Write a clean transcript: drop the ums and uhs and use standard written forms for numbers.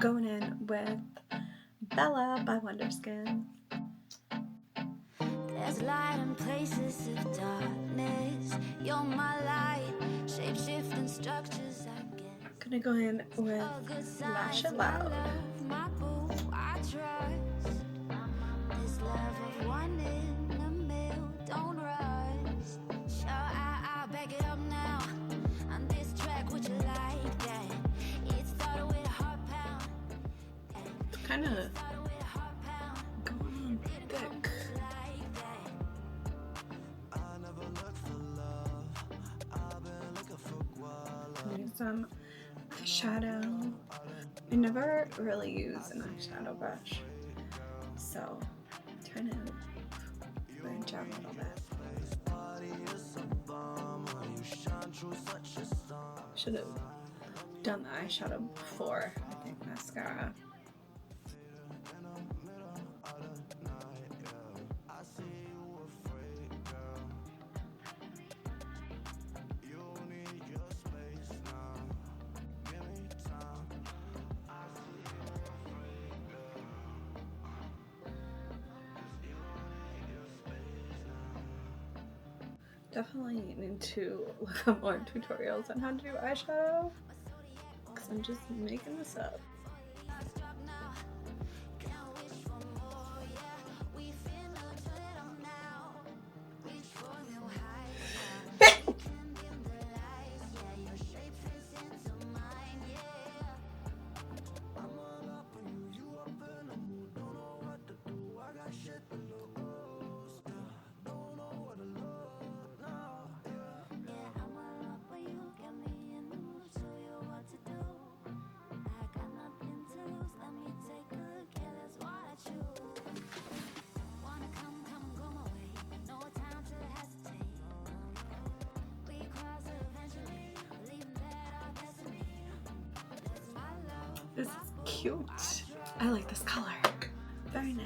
going in with Bella by Wonderskin. There's light in places of darkness. You're my light, shape-shifting structures, I guess. Gonna go in with Lash It Loud. My boo, I trust. This love of one in a mil, don't rush. Sure, I'll back it up now. On this track, would you like that? It started with a heart pound. It's kind of going on thick. Use some eyeshadow. I never really use an eyeshadow brush, so I'm trying to branch out a little bit. Should have done the eyeshadow before, I think, mascara. Definitely need to look up more tutorials on how to do eyeshadow, because I'm just making this up. This is cute. I like this color. Very nice.